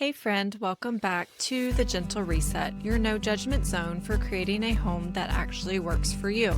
Hey friend, welcome back to The Gentle Reset, your no judgment zone for creating a home that actually works for you.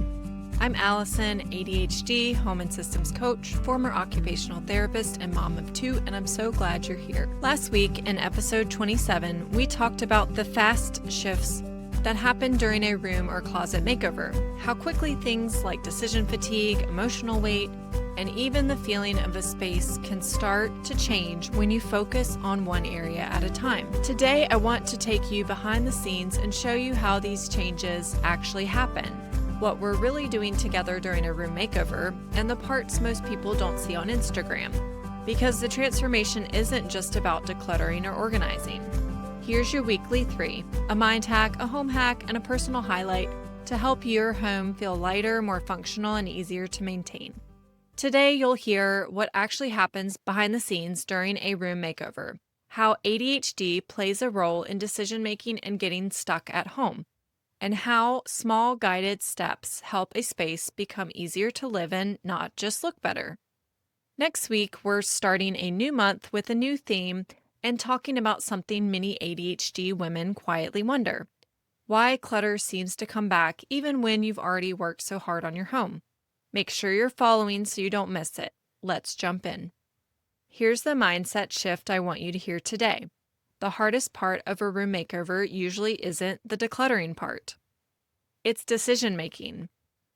I'm Allison, ADHD, home and systems coach, former occupational therapist, and mom of two, and I'm so glad you're here. Last week in episode 27, we talked about the fast shifts that happen during a room or closet makeover, how quickly things like decision fatigue, emotional weight, and even the feeling of a space can start to change when you focus on one area at a time. Today, I want to take you behind the scenes and show you how these changes actually happen, what we're really doing together during a room makeover, and the parts most people don't see on Instagram. Because the transformation isn't just about decluttering or organizing. Here's your weekly 3, a mind hack, a home hack, and a personal highlight to help your home feel lighter, more functional, and easier to maintain. Today, you'll hear what actually happens behind the scenes during a room makeover, how ADHD plays a role in decision-making and getting stuck at home, and how small guided steps help a space become easier to live in, not just look better. Next week, we're starting a new month with a new theme and talking about something many ADHD women quietly wonder: why clutter seems to come back even when you've already worked so hard on your home. Make sure you're following so you don't miss it. Let's jump in. Here's the mindset shift I want you to hear today. The hardest part of a room makeover usually isn't the decluttering part. It's decision making.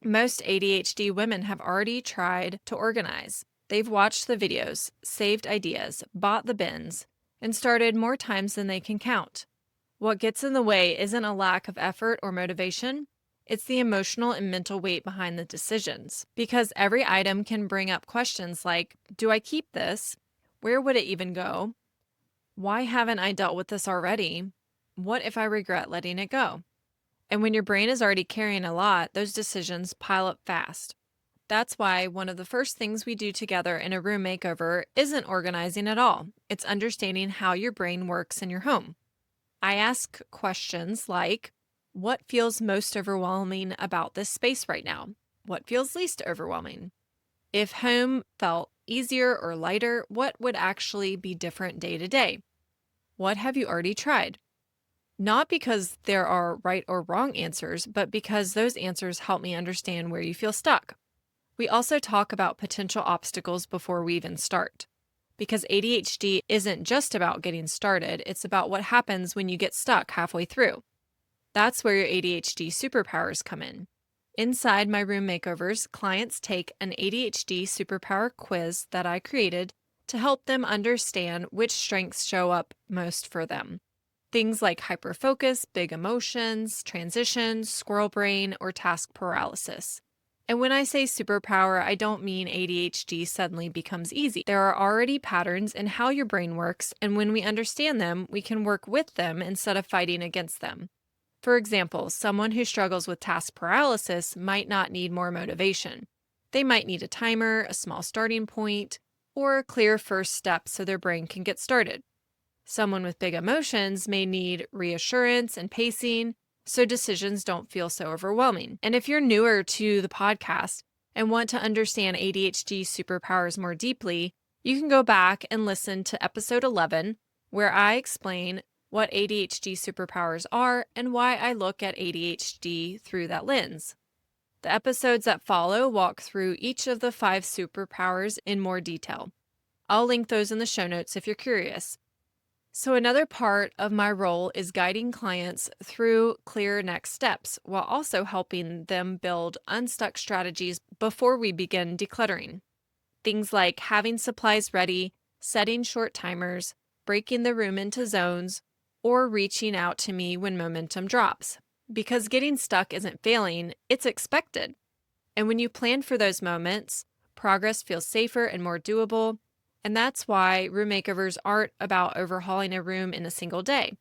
Most ADHD women have already tried to organize. They've watched the videos, saved ideas, bought the bins, and started more times than they can count. What gets in the way isn't a lack of effort or motivation. It's the emotional and mental weight behind the decisions. Because every item can bring up questions like, do I keep this? Where would it even go? Why haven't I dealt with this already? What if I regret letting it go? And when your brain is already carrying a lot, those decisions pile up fast. That's why one of the first things we do together in a room makeover isn't organizing at all. It's understanding how your brain works in your home. I ask questions like, what feels most overwhelming about this space right now? What feels least overwhelming? If home felt easier or lighter, what would actually be different day to day? What have you already tried? Not because there are right or wrong answers, but because those answers help me understand where you feel stuck. We also talk about potential obstacles before we even start. Because ADHD isn't just about getting started, it's about what happens when you get stuck halfway through. That's where your ADHD superpowers come in. Inside my room makeovers, clients take an ADHD superpower quiz that I created to help them understand which strengths show up most for them. Things like hyperfocus, big emotions, transitions, squirrel brain, or task paralysis. And when I say superpower, I don't mean ADHD suddenly becomes easy. There are already patterns in how your brain works, and when we understand them, we can work with them instead of fighting against them. For example, someone who struggles with task paralysis might not need more motivation. They might need a timer, a small starting point, or a clear first step so their brain can get started. Someone with big emotions may need reassurance and pacing so decisions don't feel so overwhelming. And if you're newer to the podcast and want to understand ADHD superpowers more deeply, you can go back and listen to episode 11, where I explain what ADHD superpowers are and why I look at ADHD through that lens. The episodes that follow walk through each of the 5 superpowers in more detail. I'll link those in the show notes if you're curious. So another part of my role is guiding clients through clear next steps while also helping them build unstuck strategies before we begin decluttering. Things like having supplies ready, setting short timers, breaking the room into zones, or reaching out to me when momentum drops. Because getting stuck isn't failing, it's expected. And when you plan for those moments, progress feels safer and more doable. And that's why room makeovers aren't about overhauling a room in a single day.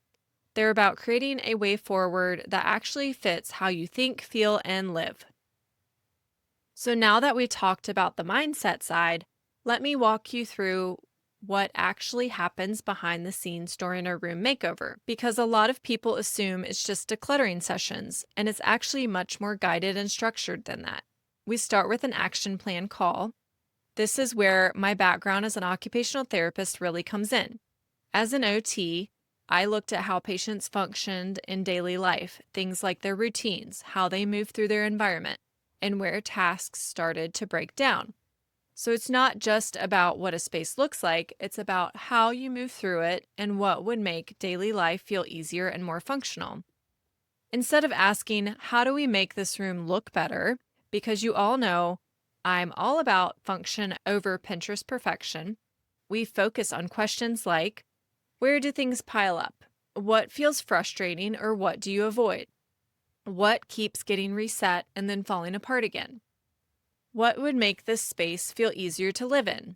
They're about creating a way forward that actually fits how you think, feel, and live. So now that we've talked about the mindset side, let me walk you through what actually happens behind the scenes during a room makeover, because a lot of people assume it's just decluttering sessions, and it's actually much more guided and structured than that. We start with an action plan call. This is where my background as an occupational therapist really comes in. As an OT, I looked at how patients functioned in daily life, things like their routines, how they move through their environment, and where tasks started to break down. So it's not just about what a space looks like, it's about how you move through it and what would make daily life feel easier and more functional. Instead of asking, how do we make this room look better? Because you all know I'm all about function over Pinterest perfection, we focus on questions like, where do things pile up? What feels frustrating or what do you avoid? What keeps getting reset and then falling apart again? What would make this space feel easier to live in?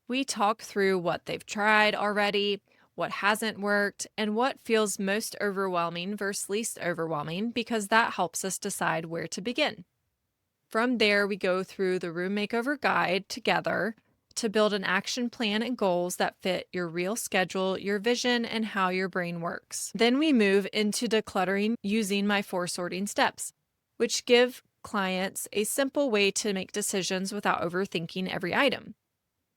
We talk through what they've tried already, what hasn't worked, and what feels most overwhelming versus least overwhelming because that helps us decide where to begin. From there, we go through the Room Makeover guide together to build an action plan and goals that fit your real schedule, your vision, and how your brain works. Then we move into decluttering using my 4 sorting steps, which give clients a simple way to make decisions without overthinking every item.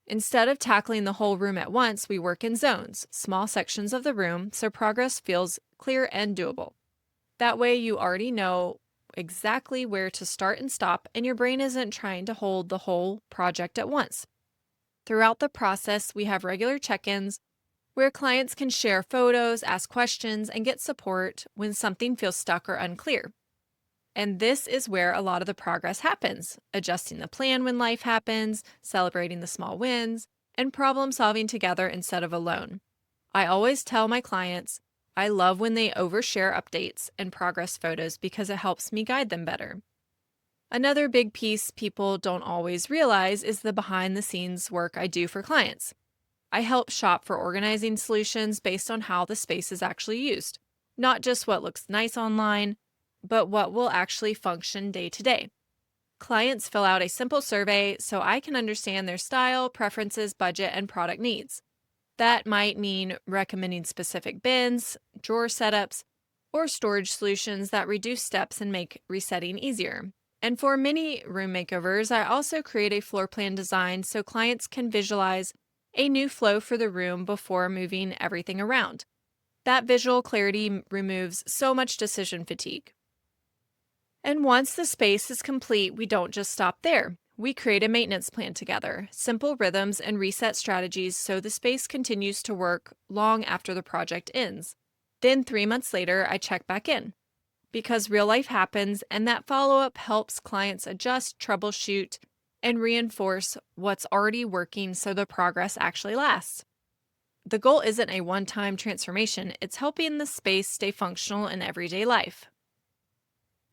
Instead of tackling the whole room at once, we work in zones, small sections of the room, so progress feels clear and doable. That way, you already know exactly where to start and stop, and your brain isn't trying to hold the whole project at once. Throughout the process, we have regular check-ins where clients can share photos, ask questions, and get support when something feels stuck or unclear. And this is where a lot of the progress happens, adjusting the plan when life happens, celebrating the small wins, and problem solving together instead of alone. I always tell my clients, I love when they overshare updates and progress photos because it helps me guide them better. Another big piece people don't always realize is the behind-the-scenes work I do for clients. I help shop for organizing solutions based on how the space is actually used, not just what looks nice online, but what will actually function day to day. Clients fill out a simple survey so I can understand their style, preferences, budget, and product needs. That might mean recommending specific bins, drawer setups, or storage solutions that reduce steps and make resetting easier. And for many room makeovers, I also create a floor plan design so clients can visualize a new flow for the room before moving everything around. That visual clarity removes so much decision fatigue. And once the space is complete, we don't just stop there. We create a maintenance plan together, simple rhythms and reset strategies so the space continues to work long after the project ends. Then 3 months later, I check back in. Because real life happens, and that follow-up helps clients adjust, troubleshoot, and reinforce what's already working so the progress actually lasts. The goal isn't a one-time transformation, it's helping the space stay functional in everyday life.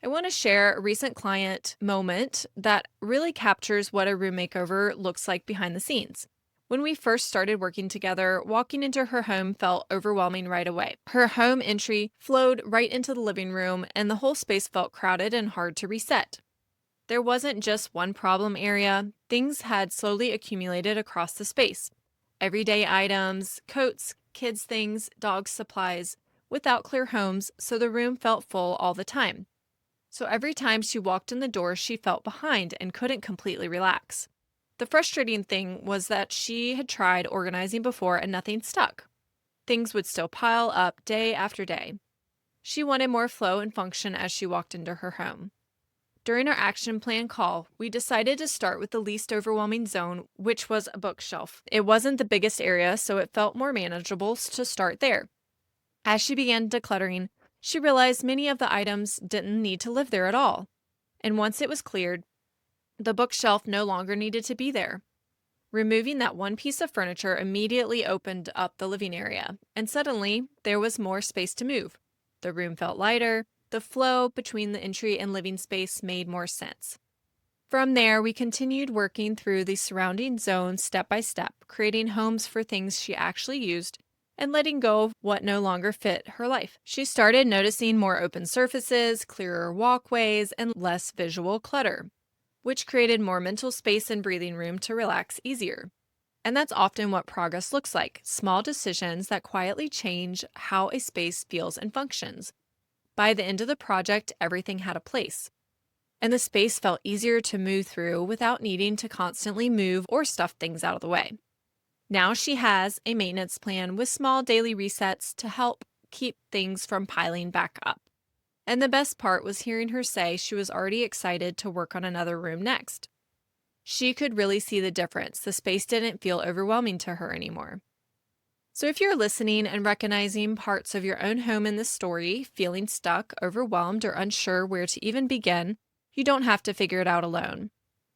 I want to share a recent client moment that really captures what a room makeover looks like behind the scenes. When we first started working together, walking into her home felt overwhelming right away. Her home entry flowed right into the living room, and the whole space felt crowded and hard to reset. There wasn't just one problem area, things had slowly accumulated across the space. Everyday items, coats, kids' things, dog supplies, without clear homes, so the room felt full all the time. So every time she walked in the door, she felt behind and couldn't completely relax. The frustrating thing was that she had tried organizing before and nothing stuck. Things would still pile up day after day. She wanted more flow and function as she walked into her home. During our action plan call, we decided to start with the least overwhelming zone, which was a bookshelf. It wasn't the biggest area, so it felt more manageable to start there. As she began decluttering, she realized many of the items didn't need to live there at all. And once it was cleared, the bookshelf no longer needed to be there. Removing that one piece of furniture immediately opened up the living area, and suddenly there was more space to move. The room felt lighter, the flow between the entry and living space made more sense. From there, we continued working through the surrounding zones step by step, creating homes for things she actually used and letting go of what no longer fit her life. She started noticing more open surfaces, clearer walkways, and less visual clutter, which created more mental space and breathing room to relax easier. And that's often what progress looks like, small decisions that quietly change how a space feels and functions. By the end of the project, everything had a place, and the space felt easier to move through without needing to constantly move or stuff things out of the way. Now she has a maintenance plan with small daily resets to help keep things from piling back up. And the best part was hearing her say she was already excited to work on another room next. She could really see the difference. The space didn't feel overwhelming to her anymore. So if you're listening and recognizing parts of your own home in this story, feeling stuck, overwhelmed, or unsure where to even begin, you don't have to figure it out alone.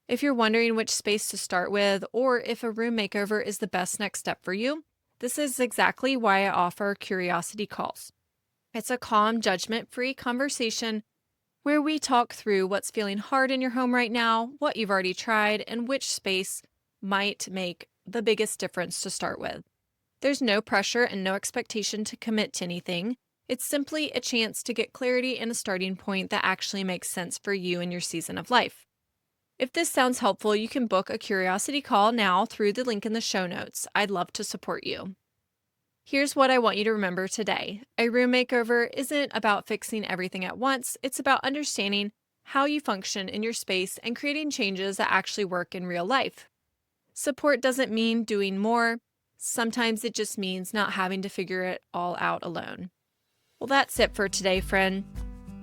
If you're wondering which space to start with, or if a room makeover is the best next step for you, this is exactly why I offer curiosity calls. It's a calm, judgment-free conversation where we talk through what's feeling hard in your home right now, what you've already tried, and which space might make the biggest difference to start with. There's no pressure and no expectation to commit to anything. It's simply a chance to get clarity and a starting point that actually makes sense for you and your season of life. If this sounds helpful, you can book a curiosity call now through the link in the show notes. I'd love to support you. Here's what I want you to remember today. A room makeover isn't about fixing everything at once. It's about understanding how you function in your space and creating changes that actually work in real life. Support doesn't mean doing more. Sometimes it just means not having to figure it all out alone. Well, that's it for today, friend.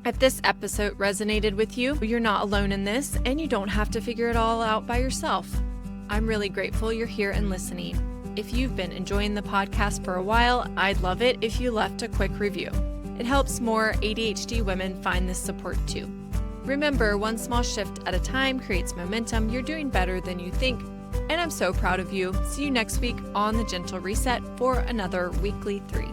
If this episode resonated with you, you're not alone in this, and you don't have to figure it all out by yourself. I'm really grateful you're here and listening. If you've been enjoying the podcast for a while, I'd love it if you left a quick review. It helps more ADHD women find this support too. Remember, one small shift at a time creates momentum. You're doing better than you think, and I'm so proud of you. See you next week on The Gentle Reset for another weekly 3.